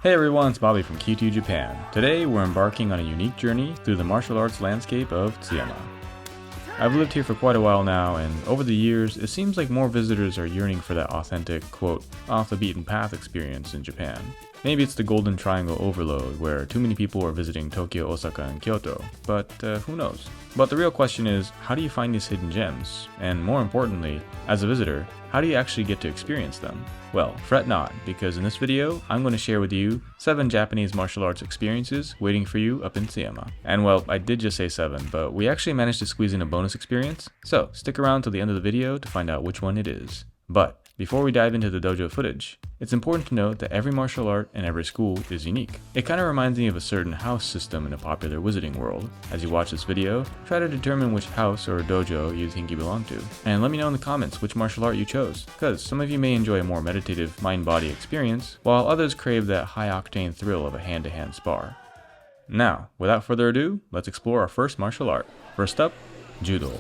Hey everyone, it's Bobby from Kyudo, Japan. Today we're embarking on a unique journey through the martial arts landscape of Tsuyama. I've lived here for quite a while now, and over the years, it seems like more visitors are yearning for that authentic, quote, off the beaten path experience in Japan. Maybe it's the Golden Triangle overload, where too many people are visiting Tokyo, Osaka, and Kyoto, but who knows? But the real question is, how do you find these hidden gems? And more importantly, as a visitor, how do you actually get to experience them? Well, fret not, because in this video, I'm going to share with you 7 Japanese martial arts experiences waiting for you up in Tsuyama. And well, I did just say 7, but we actually managed to squeeze in a bonus experience, so stick around till the end of the video to find out which one it is. But before we dive into the dojo footage, it's important to note that every martial art and every school is unique. It kind of reminds me of a certain house system in a popular wizarding world. As you watch this video, try to determine which house or dojo you think you belong to. And let me know in the comments which martial art you chose, because some of you may enjoy a more meditative mind-body experience, while others crave that high-octane thrill of a hand-to-hand spar. Now, without further ado, let's explore our first martial art. First up, Judo.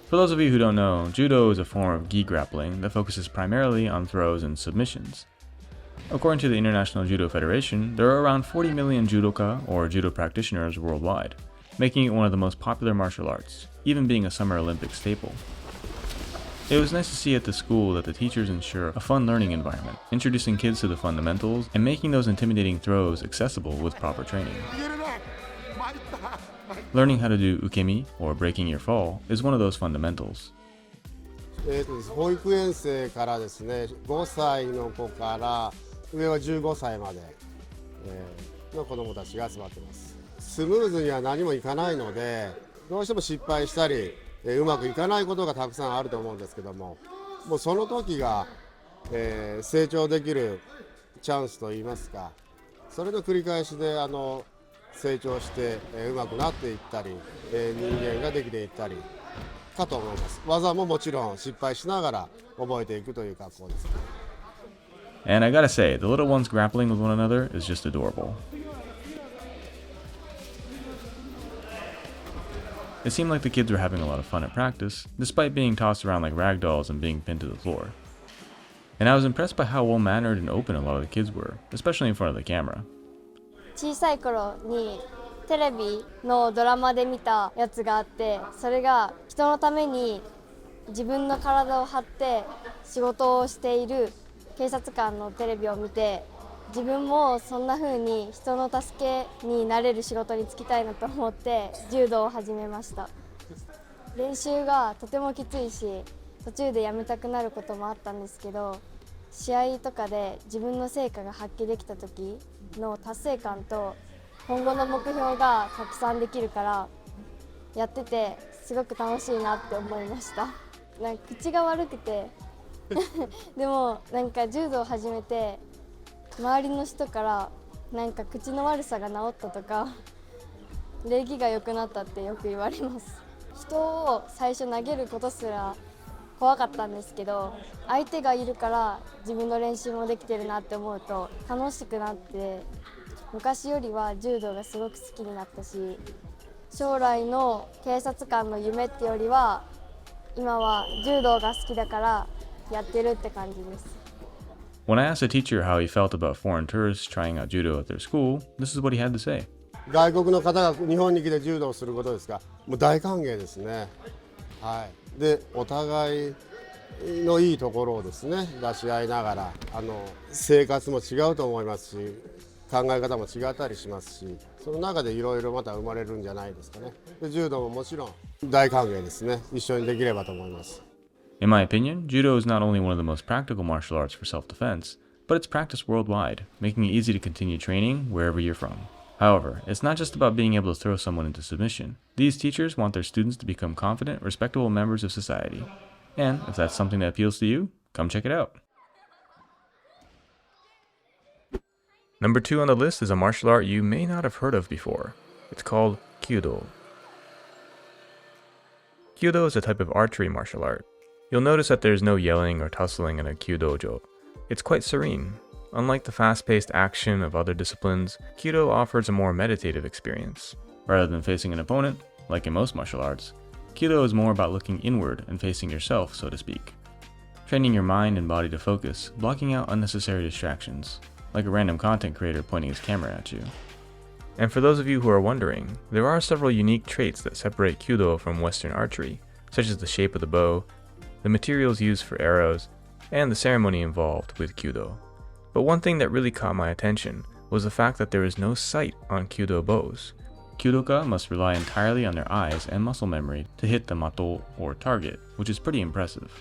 For those of you who don't know, Judo is a form of gi grappling that focuses primarily on throws and submissions. According to the International Judo Federation, there are around 40 million judoka or judo practitioners worldwide, making it one of the most popular martial arts, even being a Summer Olympic staple. It was nice to see at the school that the teachers ensure a fun learning environment, introducing kids to the fundamentals and making those intimidating throws accessible with proper training. Learning how to do ukemi, or breaking your fall, is one of those fundamentals. 保育園生からですね、5歳の子から上は15歳までの子どもたちが集まっています。スムーズには何もいかないので、どうしても失敗したり、うまくいかないことがたくさんあると思うんですけども、もうその時が、成長できるチャンスといいますか、それの繰り返しで成長して、うまくなっていったり、人間ができていったりかと思います。技ももちろん失敗しながら覚えていくという格好です。And I gotta say, the little ones grappling with one another is just adorable. It seemed like the kids were having a lot of fun at practice, despite being tossed around like rag dolls and being pinned to the floor. And I was impressed by how well-mannered and open a lot of the kids were, especially in front of the camera. 小さい頃にテレビのドラマで見たやつがあって、それが人のために自分の体を張って仕事をしている警察官のテレビを見て、自分もそんな風に人の助けになれる仕事に就きたいなと思って柔道を始めました。練習がとてもきついし、途中でやめたくなることもあったんですけど、試合とかで自分の成果が発揮できた時の達成感と今後の目標が拡散できるからやっててすごく楽しいなって思いました。なんか口が悪くてでもなんか柔道を始めて周りの人からなんか口の悪さが治ったとか礼儀が良くなったってよく言われます。人を最初投げることすら怖かったんですけど、相手がいるから自分の練習もできてるなって思うと楽しくなって、昔よりは柔道がすごく好きになったし、将来の警察官の夢ってよりは今は柔道が好きだからやってるって感じです。 When I asked a teacher how he felt about foreign tourists trying out judo at their school, this is what he had to say. 外国の方が日本に来て柔道をすることですが、もう大歓迎ですね。はい。で、お互いのいいところをですね、出し合いながら、生活も違うと思いますし、考え方も違ったりしますし、その中でいろいろまた生まれるんじゃないですかね。で、柔道ももちろん大歓迎ですね。一緒にできればと思います。In my opinion, Judo is not only one of the most practical martial arts for self-defense, but it's practiced worldwide, making it easy to continue training wherever you're from. However, it's not just about being able to throw someone into submission. These teachers want their students to become confident, respectable members of society. And if that's something that appeals to you, come check it out. Number 2 on the list is a martial art you may not have heard of before. It's called Kudo. Kudo is a type of archery martial art. You'll notice that there's no yelling or tussling in a kyudojo. It's quite serene. Unlike the fast-paced action of other disciplines, Kudo offers a more meditative experience. Rather than facing an opponent, like in most martial arts, Kudo is more about looking inward and facing yourself, so to speak. training your mind and body to focus, blocking out unnecessary distractions, like a random content creator pointing his camera at you. And for those of you who are wondering, there are several unique traits that separate Kyudo from Western archery, such as the shape of the bow, the materials used for arrows, and the ceremony involved with Kyudo. But one thing that really caught my attention was the fact that there is no sight on Kyudo bows. Kyudoka must rely entirely on their eyes and muscle memory to hit the mato or target, which is pretty impressive.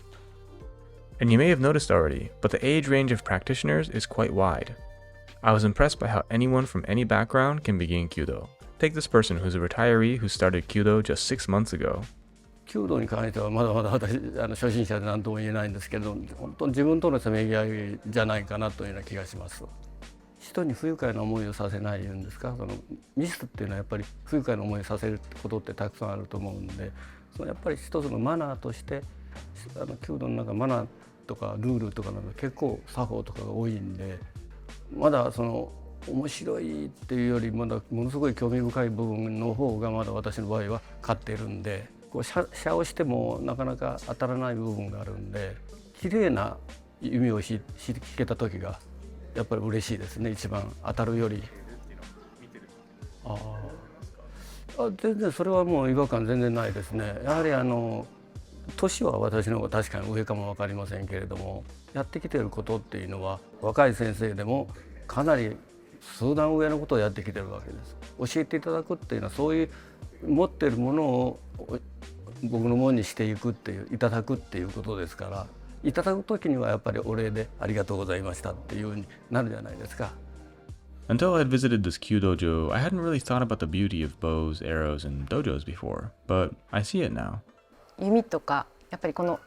And you may have noticed already, but the age range of practitioners is quite wide. I was impressed by how anyone from any background can begin Kyudo. Take this person who's a retiree who started Kyudo just 6 months ago. 弓道に関してはまだまだ私初心者で何とも言えないんですけれど、本当に自分とのせめぎ合いじゃないかなというような気がします。人に不愉快な思いをさせないんですか、そのミスっていうのはやっぱり不愉快な思いをさせることってたくさんあると思うんで、そのやっぱり一つのマナーとして弓道の中マナーとかルールとかなんか結構作法とかが多いんで、まだその面白いっていうよりまだものすごい興味深い部分の方がまだ私の場合は勝ってるんで、こう射をしてもなかなか当たらない部分があるんで、綺麗な弓を引けた時がやっぱり嬉しいですね。一番当たるより。全然それはもう違和感全然ないですね。やはり年は私の方が確かに上かも分かりませんけれども、やってきていることっていうのは若い先生でもかなり数段上のことをやってきてるわけです。教えていただくっていうのはそういう持っているものを僕のものにしていくっていういただくっていうことですから、いただく時にはやっぱりお礼でありがとうございましたっていうふうになるじゃないですか。Until I had visited this kyudojo, I hadn't really thought about the beauty of bows, arrows, and dojos before, but I see it now. 弓とかやっぱりこの、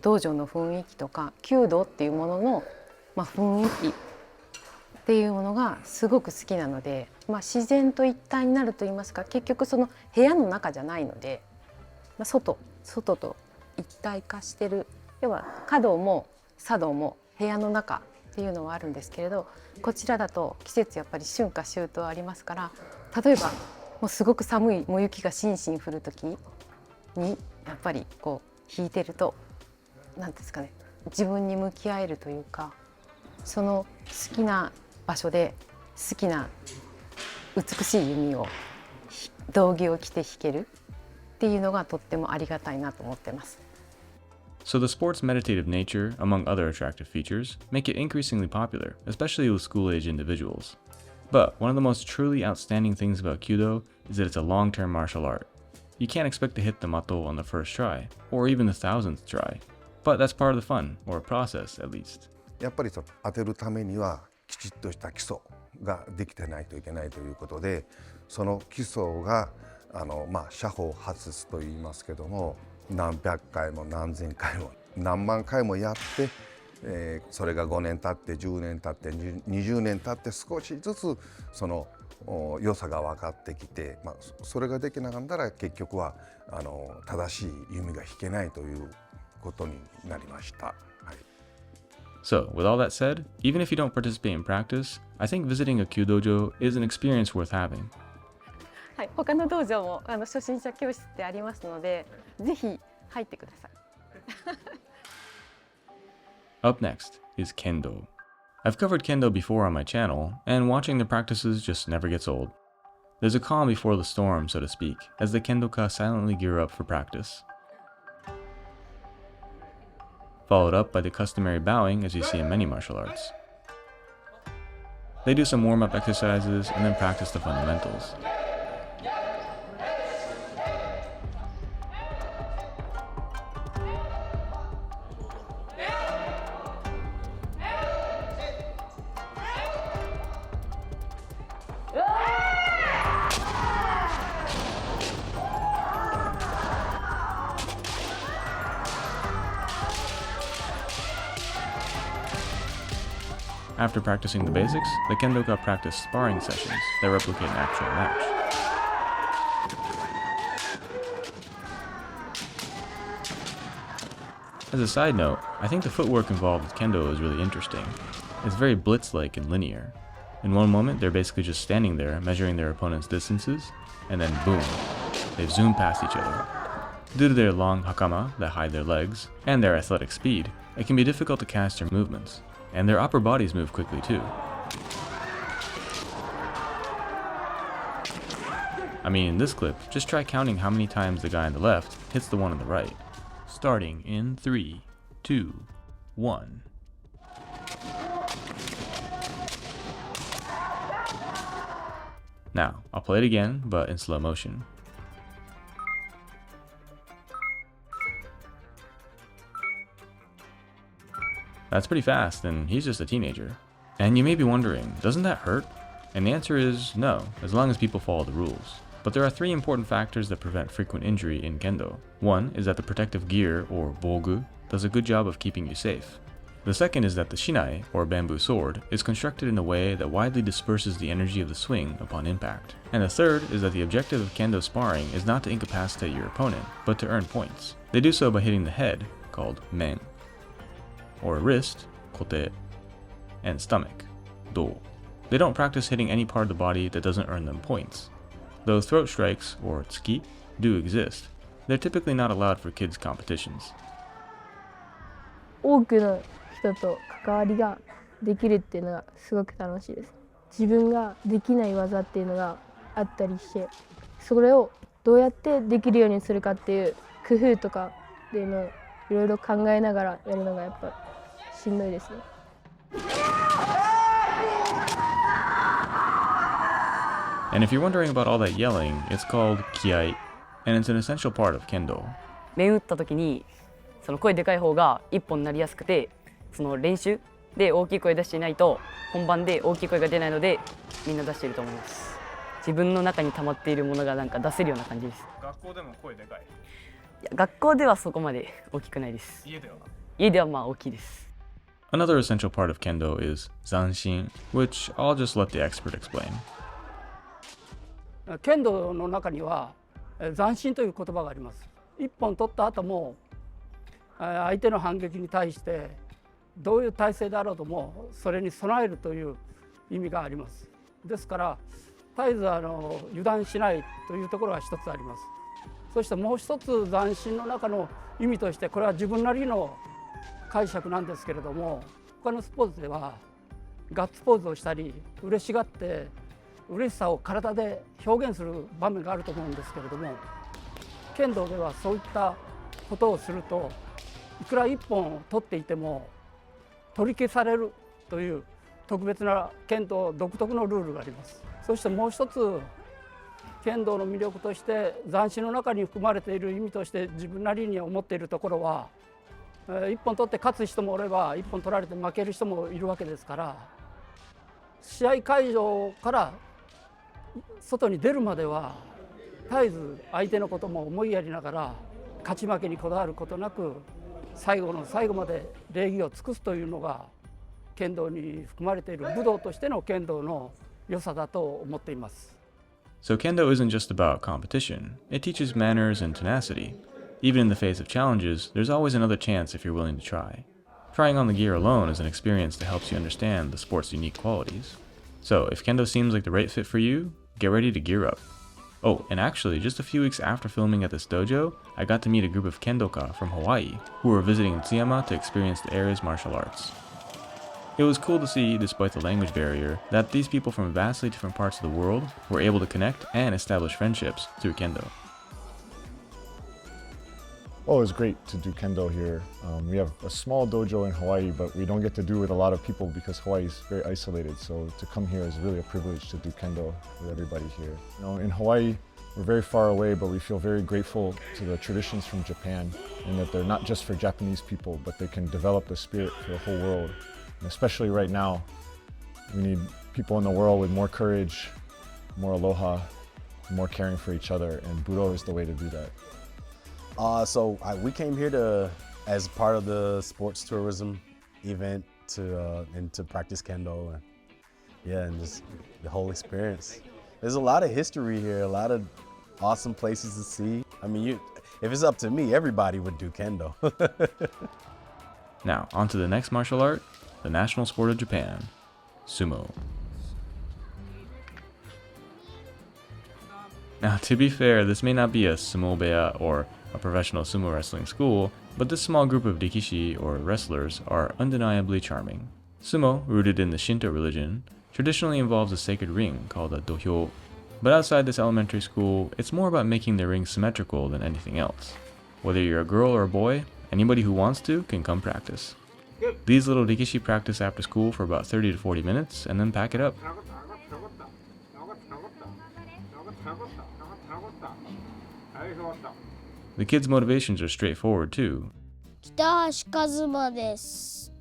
道場の雰囲気とか弓道っていうものの、雰囲気っていうものがすごく好きなので、自然と一体になるといいますか、結局その部屋の中じゃないので、外と一体化してる、要は華道も茶道も部屋の中っていうのはあるんですけれど、こちらだと季節やっぱり春夏秋冬ありますから、例えばもうすごく寒いもう雪がしんしん降る時にやっぱりこう弾いてると何ですかね、自分に向き合えるというか、その好きな場所で好きな美しい弓を道着を着て弾けるっていうのがとってもありがたいなと思ってます。So the sport's meditative nature, among other attractive features, make it increasingly popular, especially with school-age individuals. But one of the most truly outstanding things about Kyudo is that it's a long-term martial art. You can't expect to hit the mato on the first try, or even the 1000th try. But that's part of the fun, or process at least. やっぱり当てるためにはきちっとした基礎ができてないといけないということで、その基礎が射法発出と言いますけども、何百回も何千回も何万回もやって、それが5年経って10年経って20年経って少しずつその良さが分かってきて、それができなかったら結局は正しい弓が引けないということになりました。So, with all that said, even if you don't participate in practice, I think visiting a kyudojo is an experience worth having. はい、他の道場も初心者教室ってありますので、ぜひ入ってください。Up next is Kendo. I've covered Kendo before on my channel, and watching the practices just never gets old. There's a calm before the storm, so to speak, as the Kendoka silently gear up for practice. Followed up by the customary bowing as you see in many martial arts. They do some warm-up exercises and then practice the fundamentals. After practicing the basics, the Kendoka practice sparring sessions that replicate an actual match. As a side note, I think the footwork involved with Kendo is really interesting. It's very blitz-like and linear. In one moment, they're basically just standing there measuring their opponent's distances, and then boom, they've zoomed past each other. Due to their long hakama that hide their legs, and their athletic speed, It can be difficult to cast their movements, and their upper bodies move quickly too. I mean, in this clip, just try counting how many times the guy on the left hits the one on the right. Starting in 3, 2, 1. Now, I'll play it again, but in slow motion. That's pretty fast, and he's just a teenager. And you may be wondering, doesn't that hurt? And the answer is no, as long as people follow the rules. But there are 3 important factors that prevent frequent injury in Kendo. One is that the protective gear, or bogu, does a good job of keeping you safe. The second is that the shinai, or bamboo sword, is constructed in a way that widely disperses the energy of the swing upon impact. And the third is that the objective of Kendo sparring is not to incapacitate your opponent, but to earn points. They do so by hitting the head, called men, or wrist, kote, and stomach, do. They don't practice hitting any part of the body that doesn't earn them points. Though throat strikes, or tsuki, do exist, they're typically not allowed for kids' competitions. 多くの人と関わりができるっていうのがすごく楽しいです。自分ができない技っていうのがあったりして、それをどうやってできるようにするかっていう工夫とかっていうのをいろいろ考えながらやるのがやっぱしんどいですね。And if you're wondering about all that yelling, it's called kiai, and it's an essential part of Kendo. 面打った時にその声でかい方が一本になりやすくて、その練習で大きい声出していないと本番で大きい声が出ないのでみんな出していると思います。自分の中に溜まっているものがなんか出せるような感じです。学校でも声でかい？いや、学校ではそこまで大きくないです。家ではまあ大きいです。Another essential part of Kendo is zanshin, which I'll just let the expert explain. 剣道の中には斬新という言葉があります。一本取った後も相手の反撃に対してどういう体勢であろうともそれに備えるという意味があります。ですから絶えず油断しないというところが一つあります。そしてもう一つ斬新の中の意味として、これは自分なりの解釈なんですけれども、他のスポーツではガッツポーズをしたり嬉しがって嬉しさを体で表現する場面があると思うんですけれども、剣道ではそういったことをするといくら一本取っていても取り消されるという特別な剣道独特のルールがあります。そしてもう一つ剣道の魅力として斬新の中に含まれている意味として自分なりに思っているところは、一本取って勝つ人もおれば一本取られて負ける人もいるわけですから、試合会場から外に出るまでは絶えず相手のことも思いやりながら勝ち負けにこだわることなく最後の最後まで礼儀を尽くすというのが剣道に含まれている武道としての剣道の良さだと思っています。So Kendo isn't just about competition, it teaches manners and tenacity. Even in the face of challenges, there's always another chance if you're willing to try. Trying on the gear alone is an experience that helps you understand the sport's unique qualities. So if Kendo seems like the right fit for you, get ready to gear up. Oh, and actually, just a few weeks after filming at this dojo, I got to meet a group of Kendoka from Hawaii who were visiting Tsuyama to experience the area's martial arts. It was cool to see, despite the language barrier, that these people from vastly different parts of the world were able to connect and establish friendships through Kendo. Oh, it was great to do Kendo here. We have a small dojo in Hawaii, but we don't get to do it with a lot of people because Hawaii is very isolated. So to come here is really a privilege to do Kendo with everybody here. You know, in Hawaii, we're very far away, but we feel very grateful to the traditions from Japan, and that they're not just for Japanese people, but they can develop the spirit for the whole world. And especially right now, we need people in the world with more courage, more aloha, more caring for each other, and Budo is the way to do that. We came here as part of the sports tourism event to practice Kendo, and just the whole experience. There's a lot of history here, a lot of awesome places to see. I mean, if it's up to me, everybody would do Kendo. Now, on to the next martial art, the national sport of Japan, Sumo. Now, to be fair, this may not be a sumo beya or a professional sumo wrestling school, But this small group of rikishi, or wrestlers, are undeniably charming. Sumo, rooted in the Shinto religion, traditionally involves a sacred ring called a dohyo. But outside this elementary school, it's more about making the ring symmetrical than anything else. Whether you're a girl or a boy, anybody who wants to can come practice. These little rikishi practice after school for about 30 to 40 minutes and then pack it up. The kids' motivations are straightforward too. 北橋一馬です。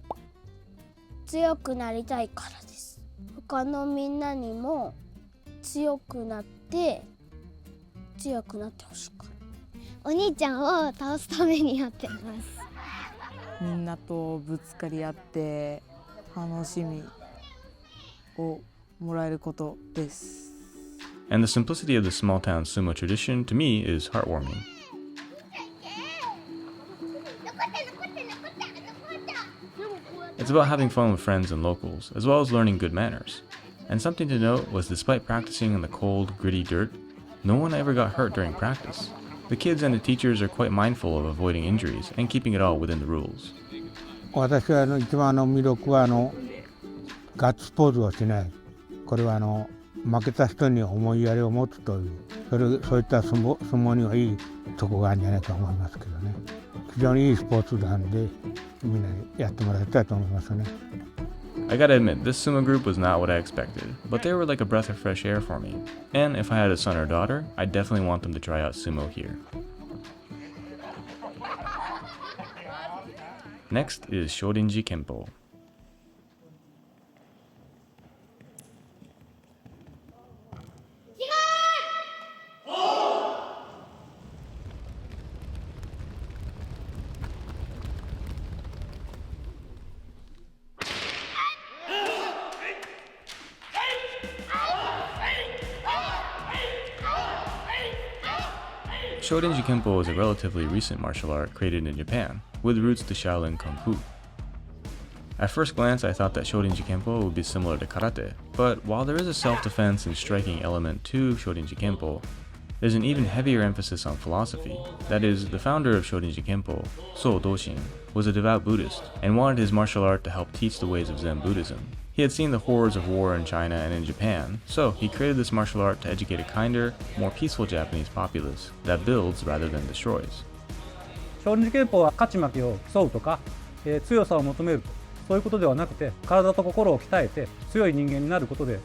強くなりたいからです。他のみんなにも強くなってほしいから。お兄ちゃんを倒すためにやってます。みんなとぶつかり合って楽しみをもらえることです。And the simplicity of the small town sumo tradition to me is heartwarming. It's about having fun with friends and locals, as well as learning good manners. And something to note was despite practicing in the cold, gritty dirt, no one ever got hurt during practice. The kids and the teachers are quite mindful of avoiding injuries and keeping it all within the rules. 私は一番魅力はガッツポーズをしない。これは負けた人に思いやりを持つという、そういった相撲にはいいとこがあるんじゃないかと思いますけどね。非常にいいスポーツなんで、みんなにやってもらいたいと思いますね。I gotta admit, this sumo group was not what I expected, but they were like a breath of fresh air for me. And if I had a son or daughter, I'd definitely want them to try out sumo here. Next is Shorinji-kemo. Shorinji-kemo is a relatively recent martial art created in Japan, with roots to Shaolin Kung Fu. At first glance, I thought that Shorinji-kemo would be similar to karate, but while there is a self-defense and striking element to Shorinji-kemo, there's an even heavier emphasis on philosophy. That is, the founder of Shorinji-kemo, So Doshin, was a devout Buddhist and wanted his martial art to help teach the ways of Zen Buddhism. He had seen the horrors of war in China and in Japan, so he created this martial art to educate a kinder, more peaceful Japanese populace that builds rather than destroys. 少林拳法は勝ち負けを競うとか、強さを求める、そういうことではなくて、体と心を鍛えて強い人間になることで、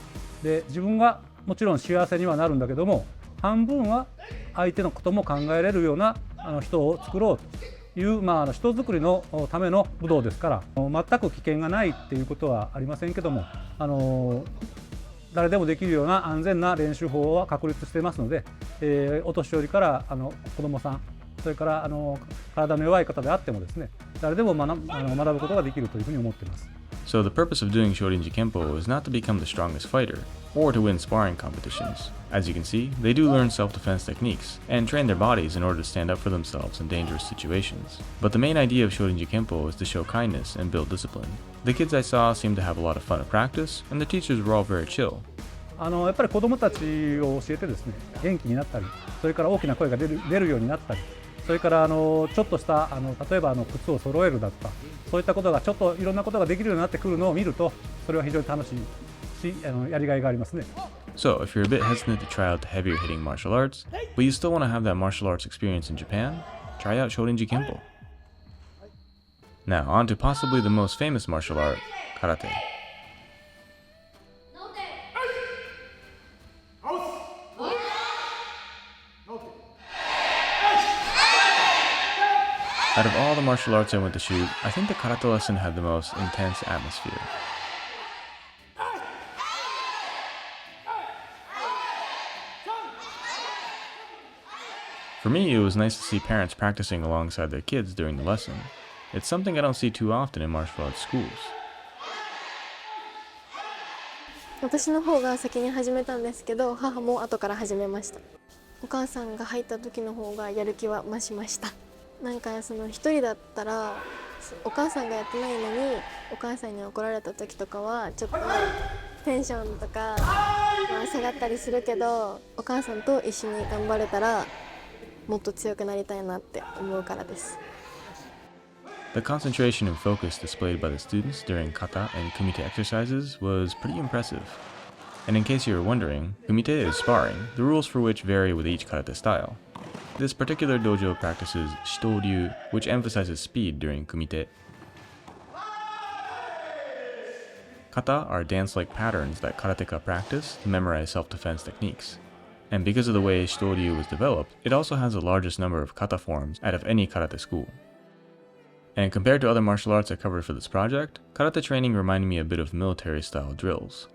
自分はもちろん幸せにはなるんだけども、半分は相手のことも考えれるような人を作ろうという、人づくりのための武道ですから、全く危険がないっていうことはありませんけども、誰でもできるような安全な練習法は確立していますので、お年寄りから子どもさん、それから体の弱い方であってもですね、誰でも学ぶことができるというふうに思っています。So the purpose of doing Shorinji-kemo is not to become the strongest fighter, or to win sparring competitions. As you can see, they do learn self-defense techniques, and train their bodies in order to stand up for themselves in dangerous situations. But the main idea of Shorinji-kemo is to show kindness and build discipline. The kids I saw seemed to have a lot of fun at practice, and the teachers were all very chill. やっぱり子どもたちを教えてですね、元気になったり、それから大きな声が出るようになったり、それからちょっとした例えば靴を揃えるだとか、そういったことがちょっといろんなことができるようになってくるのを見ると、それは非常に楽しいし、やりがいがありますね。So, if you're a bit hesitant to try out the heavier hitting martial arts, but you still want to have that martial arts experience in Japan, try out Shorinji-kemo. Now, on to possibly the most famous martial art, karate. Out of all the martial arts I went to shoot, I think the karate lesson had the most intense atmosphere. For me, it was nice to see parents practicing alongside their kids during the lesson. It's something I don't see too often in martial arts schools. 私の方が先に始めたんですけど、母も後から始めました。お母さんが入った時の方がやる気は増しました。なんか一人だったらお母さんがやってないのにお母さんに怒られた時とかはちょっとテンションとか、下がったりするけど、お母さんと一緒に頑張れたらもっと強くなりたいなって思うからです。The concentration and focus displayed by the students during kata and kumite exercises was pretty impressive. And in case you were wondering, kumite is sparring, the rules for which vary with each karate style. This particular dojo practices shito-ryu, which emphasizes speed during kumite. Kata are dance-like patterns that karateka practice to memorize self-defense techniques. And because of the way shito-ryu was developed, it also has the largest number of kata forms out of any karate school. And compared to other martial arts I covered for this project, karate training reminded me a bit of military-style drills.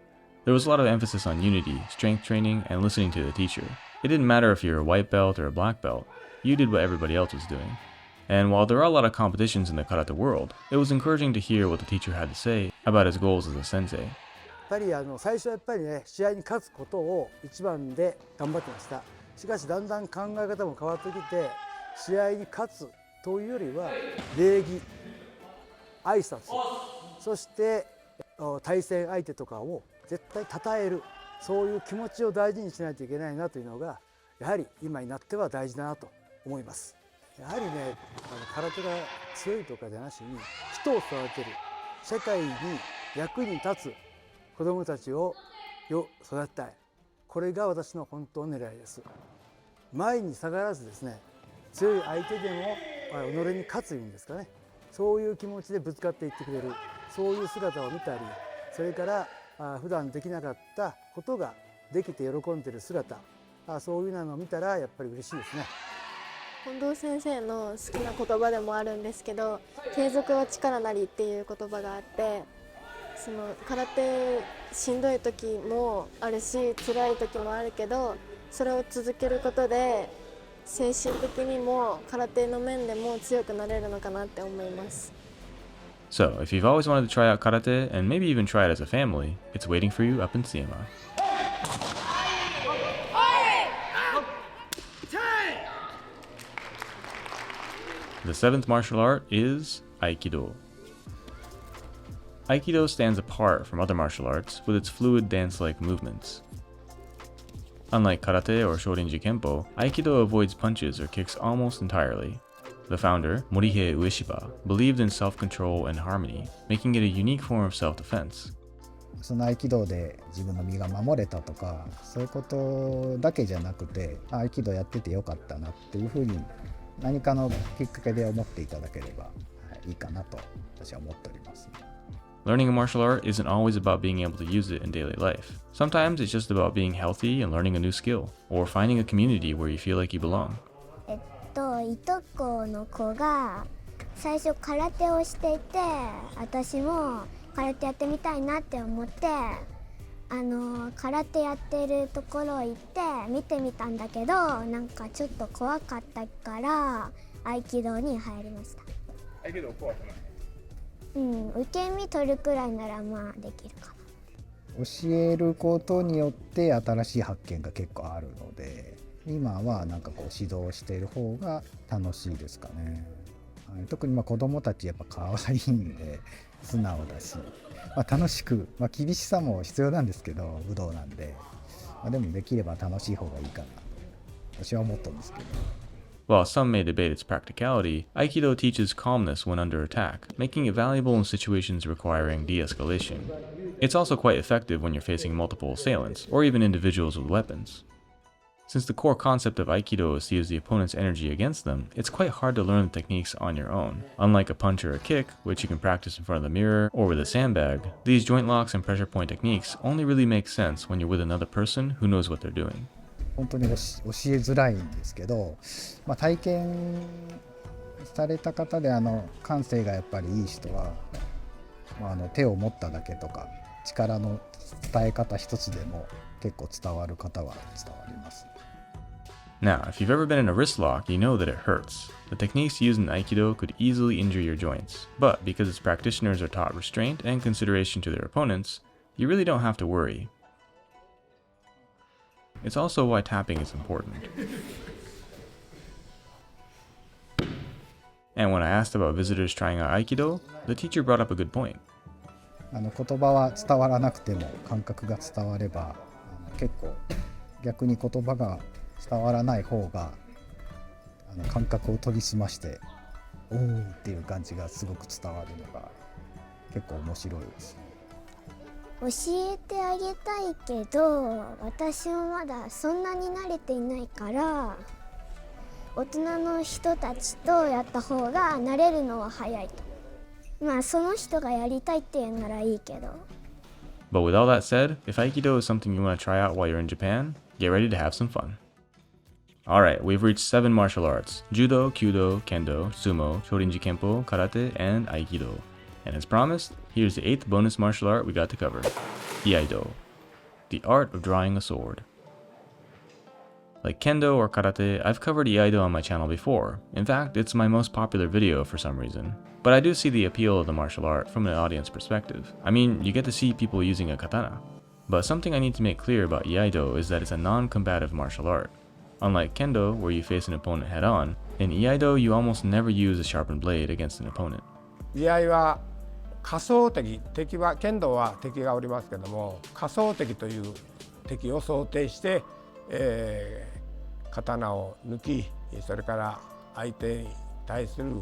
There was a lot of emphasis on unity, strength training, and listening to the teacher. It didn't matter if you're a white belt or a black belt, you did what everybody else was doing. And while there are a lot of competitions in the karate world, it was encouraging to hear what the teacher had to say about his goals as a sensei. やっぱり最初はやっぱりね、試合に勝つことを一番で頑張ってました。しかしだんだん考え方も変わってきて、試合に勝つというよりは礼儀、挨拶、そして対戦相手とかを絶対称える、そういう気持ちを大事にしないといけないなというのがやはり今になっては大事だなと思います。やはりね、空手が強いとかじゃなしに人を育てる、社会に役に立つ子どもたちを育てたい、これが私の本当の狙いです。前に下がらずですね、強い相手でも己に勝ついうんですかね、そういう気持ちでぶつかっていってくれる、そういう姿を見たり、それから普段できなかったことができて喜んでいる姿、そういうのを見たらやっぱり嬉しいですね。近藤先生の好きな言葉でもあるんですけど、継続は力なりっていう言葉があって、その空手しんどい時もあるし辛い時もあるけど、それを続けることで精神的にも空手の面でも強くなれるのかなって思います。So, if you've always wanted to try out karate and maybe even try it as a family, it's waiting for you up in Tsuyama. The seventh martial art is Aikido. Aikido stands apart from other martial arts with its fluid dance-like movements. Unlike karate or shorinji-kempo, Aikido avoids punches or kicks almost entirely. The founder, Morihei Ueshiba, believed in self-control and harmony, making it a unique form of self-defense. その合気道で自分の身が守れたとか、そういうことだけじゃなくて、合気道やっててよかったなっていうふうに何かのきっかけで思っていただければいいかなと私は思っております。Learning a martial art isn't always about being able to use it in daily life. Sometimes it's just about being healthy and learning a new skill, or finding a community where you feel like you belong. いとこの子が最初空手をしていて、私も空手やってみたいなって思って、空手やってるところ行って見てみたんだけど、なんかちょっと怖かったから合気道に入りました。合気道怖くない？受け身取るくらいならまあできるかな。教えることによって新しい発見が結構あるので、今はなんかこう指導している方が楽しいですかね。特に子どもたちやっぱ可愛いんで素直だし、楽しく、厳しさも必要なんですけど武道なんで、でもできれば楽しい方がいいかなと私は思ったんですけど。While some may debate its practicality, Aikido teaches calmness when under attack, making it valuable in situations requiring de-escalation. It's also quite effective when you're facing multiple assailants, or even individuals with weapons. Since the core concept of Aikido is to use the opponent's energy against them, it's quite hard to learn the techniques on your own. Unlike a punch or a kick, which you can practice in front of the mirror or with a sandbag, these joint locks and pressure point techniques only really make sense when you're with another person who knows what they're doing. 本当に教えづらいんですけど、体験された方で感性がやっぱりいい人は、手を持っただけとか力の伝え方一つでも結構伝わる方は伝わります。Now, if you've ever been in a wrist lock, you know that it hurts. The techniques used in Aikido could easily injure your joints, but because its practitioners are taught restraint and consideration to their opponents, you really don't have to worry. It's also why tapping is important. And when I asked about visitors trying out Aikido, the teacher brought up a good point. 言葉は伝わらなくても感覚が伝われば、結構逆に言葉が伝わらない方が感覚を研ぎ澄ましておーっていう感じがすごく伝わるのが結構面白いです。教えてあげたいけど私もまだそんなに慣れていないから大人の人たちとやった方が慣れるのは早いと。まあその人がやりたいっていうならいいけど。 But with all that said, if Aikido is something you want to try out while you're in Japan, get ready to have some fun. Alright, we've reached 7 martial arts: Judo, Kyudo, Kendo, Sumo, Shorinji-kemo, Karate, and Aikido. And as promised, here's the 8th bonus martial art we got to cover: Iaido, the art of drawing a sword. Like Kendo or Karate, I've covered Iaido on my channel before. In fact, it's my most popular video for some reason. But I do see the appeal of the martial art from an audience perspective. I mean, you get to see people using a katana. But something I need to make clear about Iaido is that it's a non-combative martial art. Unlike Kendo, where you face an opponent head-on, in Iaido you almost never use a sharpened blade against an opponent. 居合は仮想敵、敵は剣道は敵がおりますけども、仮想敵という敵を想定して、刀を抜き、それから相手に対する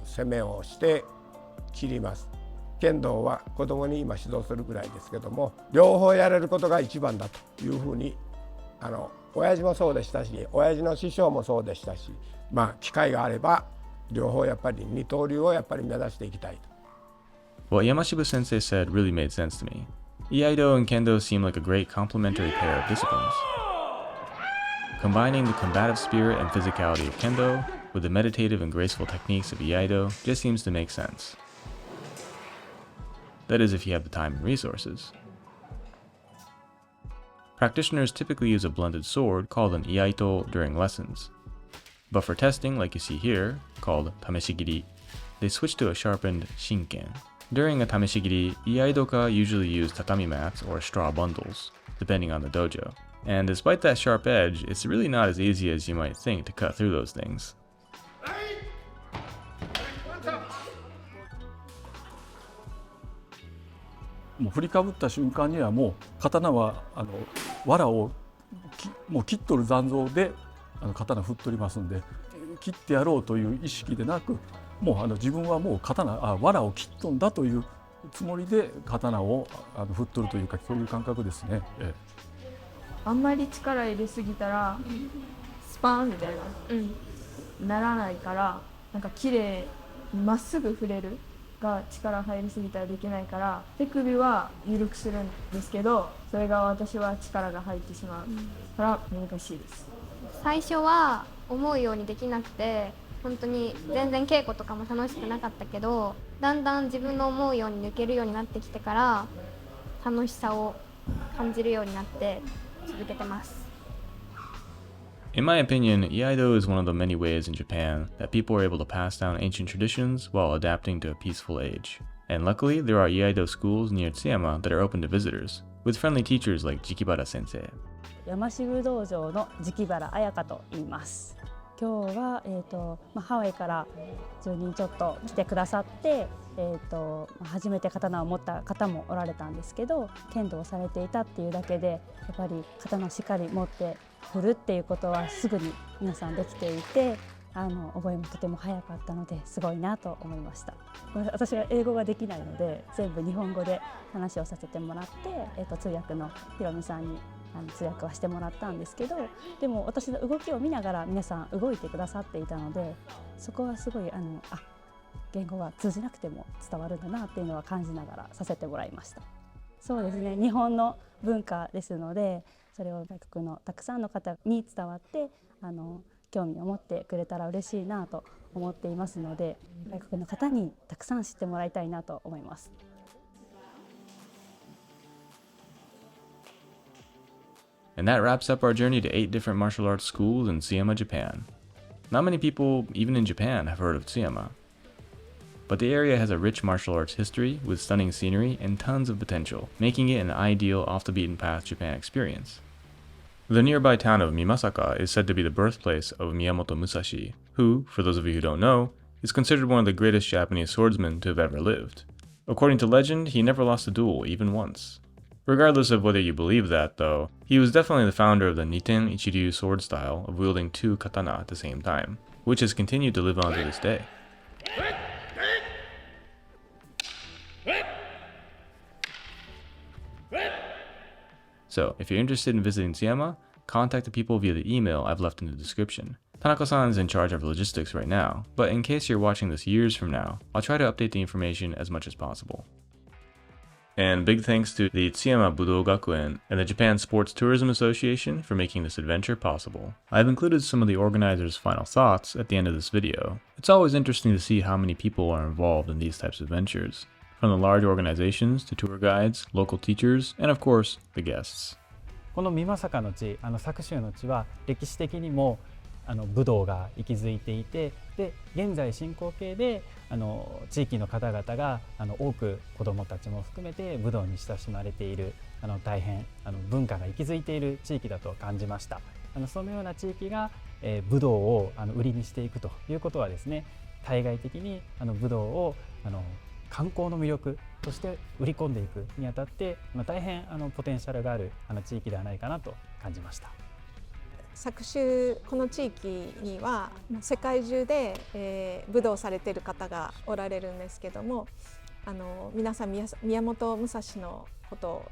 攻めをして切ります。剣道は子供に今指導するぐらいですけども、両方やれることが一番だというふうに親父もそうでしたし、親父の師匠もそうでしたし、まあ機会があれば両方やっぱり二刀流をやっぱり目指していきたいと。What Yamashiba Sensei said really made sense to me. Iaido and Kendo seem like a great complementary pair of disciplines. Combining the combative spirit and physicality of Kendo with the meditative and graceful techniques of Iaido just seems to make sense. That is, if you have the time and resources. Practitioners typically use a blended sword called an Iaido during lessons. But for testing, like you see here, called tameshigiri, they switch to a sharpened shinken. During a tameshigiri, Iaidoka usually use tatami mats or straw bundles, depending on the dojo. And despite that sharp edge, it's really not as easy as you might think to cut through those things. もう振りかぶった瞬間にはもう刀は藁をもう切っとる残像で刀振っとりますんで、切ってやろうという意識でなく、もう自分はもう藁を切っとんだというつもりで刀を振っとるというか、そういう感覚ですね。あんまり力入れすぎたらスパーンみたいな、ならないから、なんか綺麗にまっすぐ振れるが力入りすぎたらできないから、手首は緩くするんですけど、それが私は力が入ってしまうから難しいです。最初は思うようにできなくて、本当に全然稽古とかも楽しくなかったけど、だんだん自分の思うように抜けるようになってきてから楽しさを感じるようになって続けてます。In my opinion, Iaido is one of the many ways in Japan that people are able to pass down ancient traditions while adapting to a peaceful age. And luckily, there are Iaido schools near Tsuyama that are open to visitors, with friendly teachers like Jikibara sensei. 山渋道場の直原彩香と言います。今日は、ハワイから10人ちょっと来てくださって、初めて刀を持った方もおられたんですけど、剣道をされていたっていうだけで、やっぱり刀をしっかり持って振るっていうことはすぐに皆さんできていて、覚えもとても早かったのですごいなと思いました。私は英語ができないので全部日本語で話をさせてもらって、通訳のひろみさんに通訳はしてもらったんですけど、でも私の動きを見ながら皆さん動いてくださっていたので、そこはすごい言語が通じなくても伝わるんだなっていうのは感じながらさせてもらいました。そうですね、日本の文化ですので、それを外国のたくさんの方に伝わって興味を持ってくれたら嬉しいなと思っていますので、外国の方にたくさん知ってもらいたいなと思います。And that wraps up our journey to 8 different martial arts schools in Tsuyama, Japan. Not many people, even in Japan, have heard of Tsuyama. But the area has a rich martial arts history with stunning scenery and tons of potential, making it an ideal off-the-beaten-path Japan experience. The nearby town of Mimasaka is said to be the birthplace of Miyamoto Musashi, who, for those of you who don't know, is considered one of the greatest Japanese swordsmen to have ever lived. According to legend, he never lost a duel even once. Regardless of whether you believe that, though, he was definitely the founder of the Niten Ichiryu sword style of wielding 2 katana at the same time. which has continued to live on to this day. So, if you're interested in visiting Tsuyama, contact the people via the email I've left in the description. Tanaka-san is in charge of logistics right now, but in case you're watching this years from now, I'll try to update the information as much as possible. And big thanks to the Tsuyama Budo Gakuen and the Japan Sports Tourism Association for making this adventure possible. I've included some of the organizers' final thoughts at the end of this video. It's always interesting to see how many people are involved in these types of ventures, from the large organizations to tour guides, local teachers, and of course, the guests. この美作の地、佐久州の地は歴史的にも武道が息づいていて、で現在進行形で地域の方々が多く子どもたちも含めて武道に親しまれている大変文化が息づいている地域だと感じました。そのような地域が武道を売りにしていくということはですね、対外的に武道を観光の魅力として売り込んでいくにあたって大変ポテンシャルがある地域ではないかなと感じました。佐久州この地域には世界中で、武道されている方がおられるんですけども、皆さん宮本武蔵のことを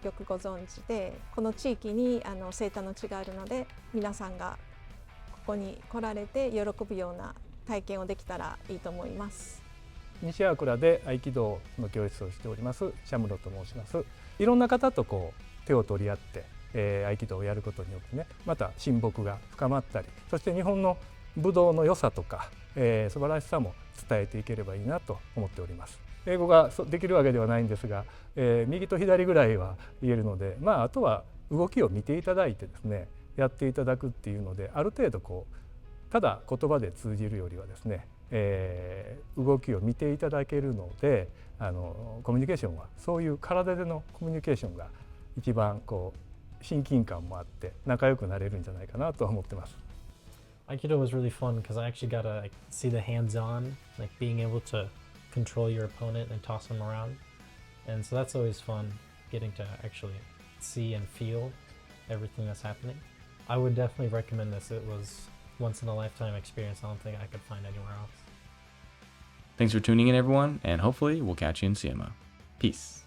よくご存知で、この地域に生誕の地があるので、皆さんがここに来られて喜ぶような体験をできたらいいと思います。西粟倉で合気道の教室をしておりますシャムロと申します。いろんな方と手を取り合って合気道をやることによってね、また親睦が深まったり、そして日本の武道の良さとか、素晴らしさも伝えていければいいなと思っております。英語ができるわけではないんですが、右と左ぐらいは言えるので、あとは動きを見ていただいてですね、やっていただくっていうので、ある程度ただ言葉で通じるよりはですね、動きを見ていただけるので、コミュニケーションはそういう体でのコミュニケーションが一番親近感もあって仲良くなれるんじゃないかなと思ってます。Aikido was really fun because I actually got to see the hands-on, like being able to control your opponent and toss them around. And so that's always fun, getting to actually see and feel everything that's happening. I would definitely recommend this. It was once-in-a-lifetime experience. I don't think I could find anywhere else. Thanks for tuning in, everyone, and hopefully we'll catch you in Tsuyama. Peace.